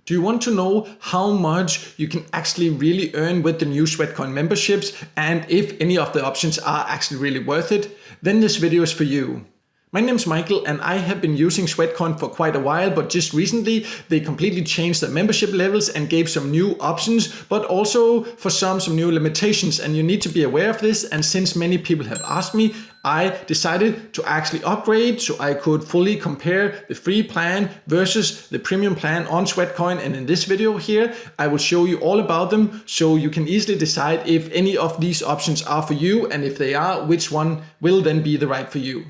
Do you want to know how much you can actually really earn with the new Sweatcoin memberships and if any of the options are actually really worth it? Then this video is for you. My name's Michael and I have been using Sweatcoin for quite a while, but just recently they completely changed the membership levels and gave some new options, but also for some new limitations, and you need to be aware of this. And since many people have asked me, I decided to actually upgrade so I could fully compare the free plan versus the premium plan on Sweatcoin. And in this video here, I will show you all about them so you can easily decide if any of these options are for you, and if they are, which one will then be the right for you.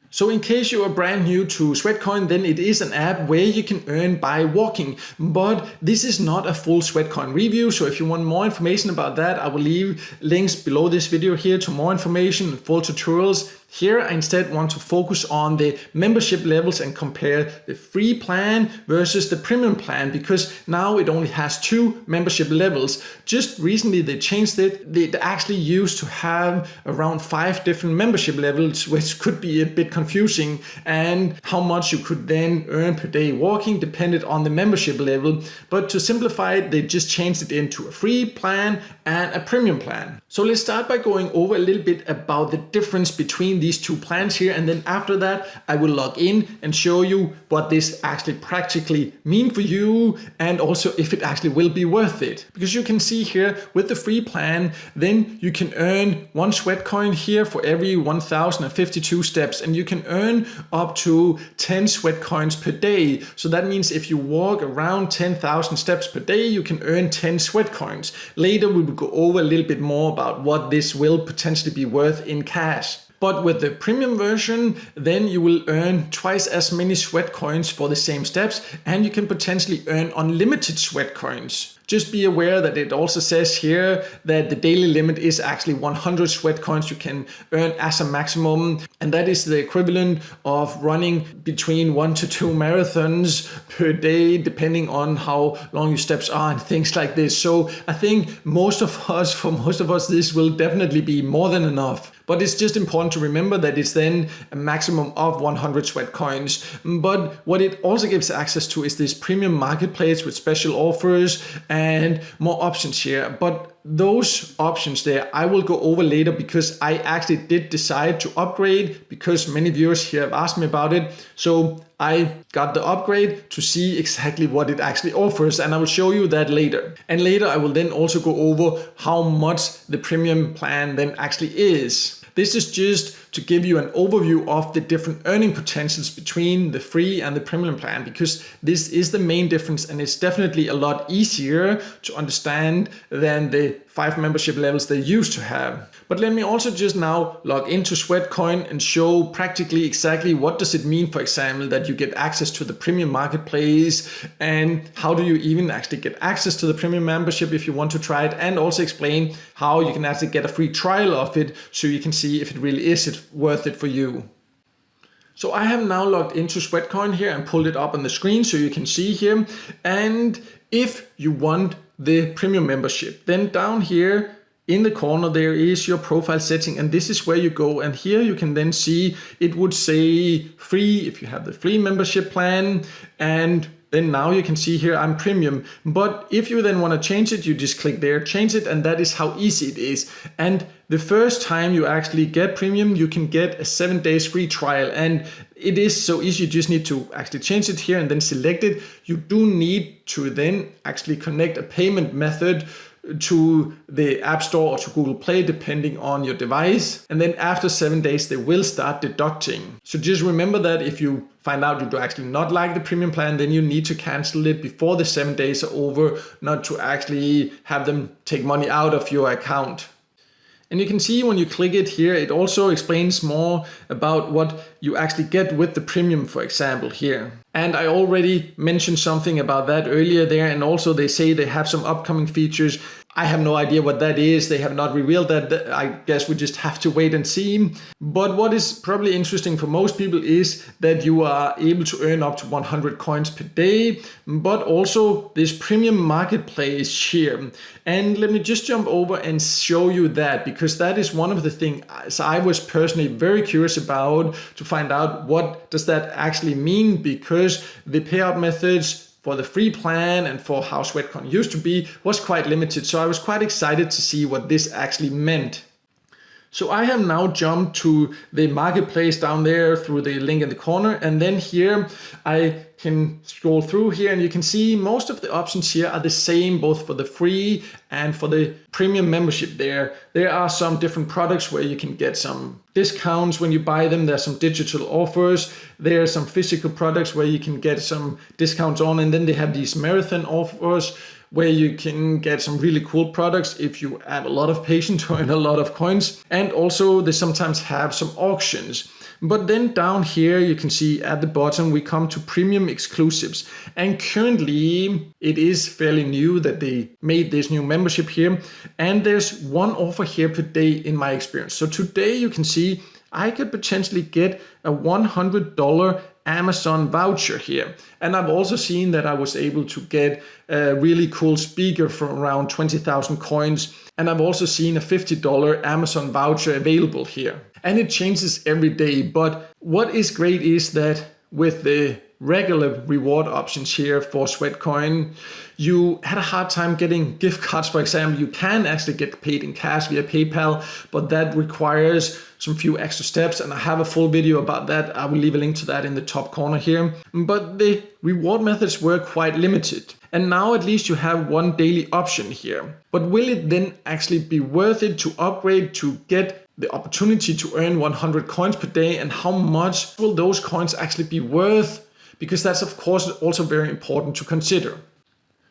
So in case you are brand new to Sweatcoin, then it is an app where you can earn by walking, but this is not a full Sweatcoin review. So if you want more information about that, I will leave links below this video here to more information and full tutorials. Here I instead want to focus on the membership levels and compare the free plan versus the premium plan, because now it only has two membership levels. Just recently they changed it. They actually used to have around 5 different membership levels, which could be a bit confusing, and how much you could then earn per day walking depended on the membership level. But to simplify it, they just changed it into a free plan and a premium plan. So let's start by going over a little bit about the difference between these two plans here, and then after that I will log in and show you what this actually practically mean for you, and also if it actually will be worth it. Because you can see here with the free plan, then you can earn 1 Sweatcoin here for every 1052 steps, and you can earn up to 10 Sweatcoins per day. So that means if you walk around 10,000 steps per day, you can earn 10 Sweatcoins. Later we will go over a little bit more about what this will potentially be worth in cash. But with the premium version, then you will earn twice as many Sweatcoins for the same steps, and you can potentially earn unlimited Sweatcoins. Just be aware that it also says here that the daily limit is actually 100 Sweatcoins you can earn as a maximum, and that is the equivalent of running between 1 to 2 marathons per day, depending on how long your steps are and things like this. So I think for most of us, this will definitely be more than enough. But it's just important to remember that it's then a maximum of 100 Sweatcoins. But what it also gives access to is this premium marketplace with special offers and more options here. But those options there I will go over later, because I actually did decide to upgrade because many viewers here have asked me about it. So I got the upgrade to see exactly what it actually offers, and I will show you that later. And later I will then also go over how much the premium plan then actually is. This is just to give you an overview of the different earning potentials between the free and the premium plan, because this is the main difference, and it's definitely a lot easier to understand than the 5 membership levels they used to have. But let me also just now log into Sweatcoin and show practically exactly what does it mean, for example, that you get access to the premium marketplace, and how do you even actually get access to the premium membership if you want to try it, and also explain how you can actually get a free trial of it so you can see if it really is worth it for you. So I have now logged into Sweatcoin here and pulled it up on the screen so you can see here. And if you want the premium membership, then down here in the corner there is your profile setting, and this is where you go, and here you can then see it would say free if you have the free membership plan, and then now you can see here I'm premium. But if you then want to change it, you just click there, change it, and that is how easy it is. And the first time you actually get premium, you can get a 7 days free trial, and it is so easy. You just need to actually change it here and then select it. You do need to then actually connect a payment method to the App Store or to Google Play, depending on your device. And then after 7 days, they will start deducting. So just remember that if you find out you do actually not like the premium plan, then you need to cancel it before the 7 days are over, not to actually have them take money out of your account. And you can see when you click it here, it also explains more about what you actually get with the premium, for example, here. And I already mentioned something about that earlier there, and also they say they have some upcoming features. I have no idea what that is. They have not revealed that. I guess we just have to wait and see. But what is probably interesting for most people is that you are able to earn up to 100 coins per day, but also this premium marketplace here. And let me just jump over and show you that, because that is one of the things I was personally very curious about, to find out what does that actually mean, because the payout methods for the free plan and for how Sweatcoin used to be was quite limited. So I was quite excited to see what this actually meant. So I have now jumped to the marketplace down there through the link in the corner, and then here I can scroll through here and you can see most of the options here are the same, both for the free and for the premium membership there. There are some different products where you can get some discounts when you buy them. There's some digital offers. There are some physical products where you can get some discounts on, and then they have these marathon offers where you can get some really cool products if you have a lot of patience to earn a lot of coins. And also they sometimes have some auctions. But then down here you can see at the bottom we come to premium exclusives, and currently it is fairly new that they made this new membership here, and there's one offer here per day in my experience. So today you can see I could potentially get a $100 Amazon voucher here. And I've also seen that I was able to get a really cool speaker for around 20,000 coins. And I've also seen a $50 Amazon voucher available here. And it changes every day. But what is great is that with the regular reward options here for Sweatcoin, you had a hard time getting gift cards, for example. You can actually get paid in cash via PayPal, but that requires some few extra steps, and I have a full video about that. I will leave a link to that in the top corner here. But the reward methods were quite limited, and now at least you have one daily option here. But will it then actually be worth it to upgrade to get the opportunity to earn 100 coins per day, and how much will those coins actually be worth? Because that's of course also very important to consider.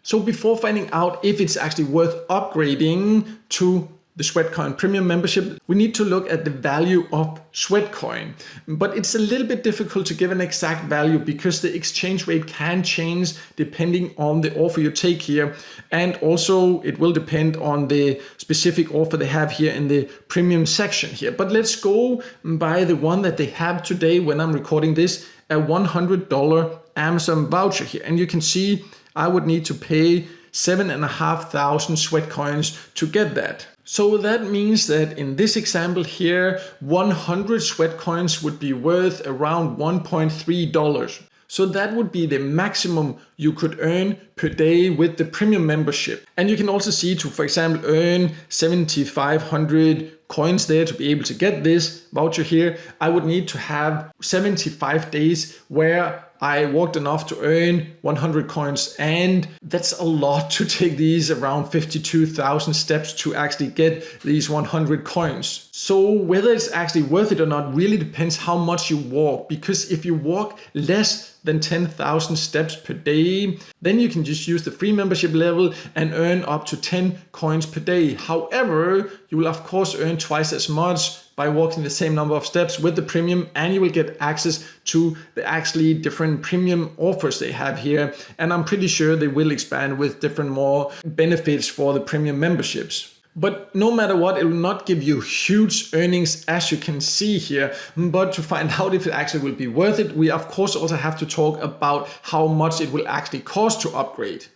So before finding out if it's actually worth upgrading to the Sweatcoin premium membership, we need to look at the value of Sweatcoin. But it's a little bit difficult to give an exact value because the exchange rate can change depending on the offer you take here. And also it will depend on the specific offer they have here in the premium section here. But let's go by the one that they have today when I'm recording this, a $100 Amazon voucher here. And you can see I would need to pay 7,500 Sweatcoins to get that. So that means that in this example here, 100 Sweatcoins would be worth around $1.3. So that would be the maximum you could earn per day with the premium membership. And you can also see to, for example, earn 7,500 coins there to be able to get this voucher here, I would need to have 75 days where I walked enough to earn 100 coins, and that's a lot to take these around 52,000 steps to actually get these 100 coins. So whether it's actually worth it or not really depends how much you walk, because if you walk less than 10,000 steps per day, then you can just use the free membership level and earn up to 10 coins per day. However, you will of course earn twice as much by walking the same number of steps with the premium, and you will get access to the actually different premium offers they have here. And I'm pretty sure they will expand with different more benefits for the premium memberships. But no matter what, it will not give you huge earnings as you can see here. But to find out if it actually will be worth it, we of course also have to talk about how much it will actually cost to upgrade.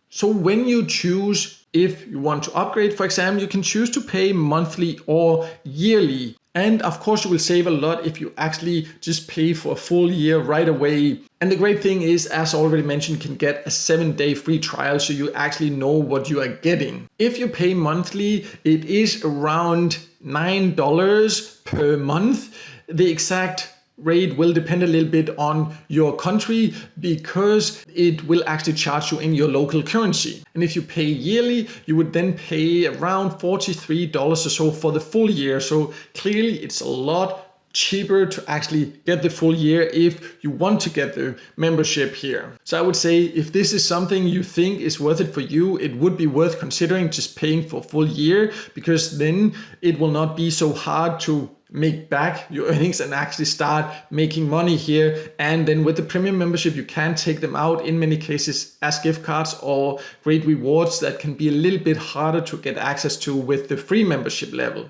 So when you choose if you want to upgrade, for example, you can choose to pay monthly or yearly. And of course you will save a lot if you actually just pay for a full year right away. And the great thing is, as already mentioned, you can get a 7-day free trial, so you actually know what you are getting. If you pay monthly, it is around $9 per month. The exact rate will depend a little bit on your country because it will actually charge you in your local currency. And if you pay yearly, you would then pay around $43 or so for the full year. So clearly it's a lot cheaper to actually get the full year if you want to get the membership here. So I would say if this is something you think is worth it for you, it would be worth considering just paying for a full year, because then it will not be so hard to make back your earnings and actually start making money here. And then with the premium membership, you can take them out in many cases as gift cards or great rewards that can be a little bit harder to get access to with the free membership level.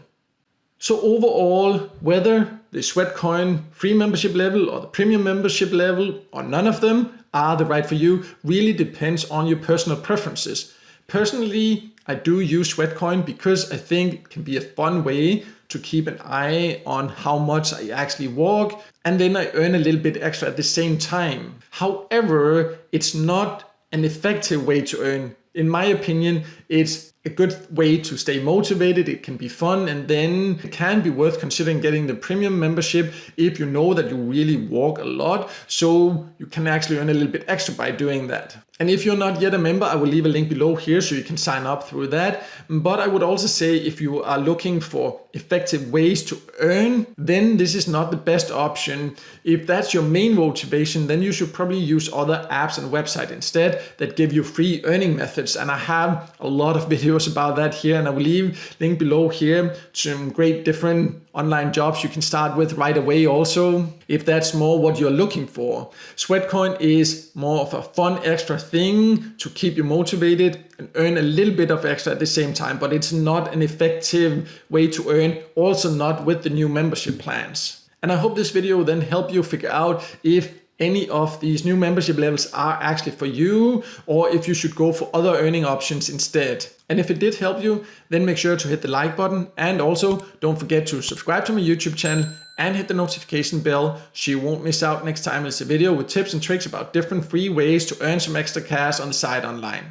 So overall, whether the Sweatcoin free membership level or the premium membership level or none of them are the right for you really depends on your personal preferences. Personally, I do use Sweatcoin because I think it can be a fun way to keep an eye on how much I actually walk, and then I earn a little bit extra at the same time. However, it's not an effective way to earn. In my opinion, it's a good way to stay motivated, it can be fun, and then it can be worth considering getting the premium membership if you know that you really walk a lot, so you can actually earn a little bit extra by doing that. And if you're not yet a member, I will leave a link below here so you can sign up through that. But I would also say if you are looking for effective ways to earn, then this is not the best option. If that's your main motivation, then you should probably use other apps and websites instead that give you free earning methods. And I have a lot of videos about that here, and I will leave a link below here to some great different online jobs you can start with right away also, if that's more what you're looking for. Sweatcoin is more of a fun extra thing to keep you motivated and earn a little bit of extra at the same time, but it's not an effective way to earn, also not with the new membership plans. And I hope this video then helped you figure out if any of these new membership levels are actually for you, or if you should go for other earning options instead. And if it did help you, then make sure to hit the like button, and also don't forget to subscribe to my YouTube channel and hit the notification bell so you won't miss out next time there's a video with tips and tricks about different free ways to earn some extra cash on the side online.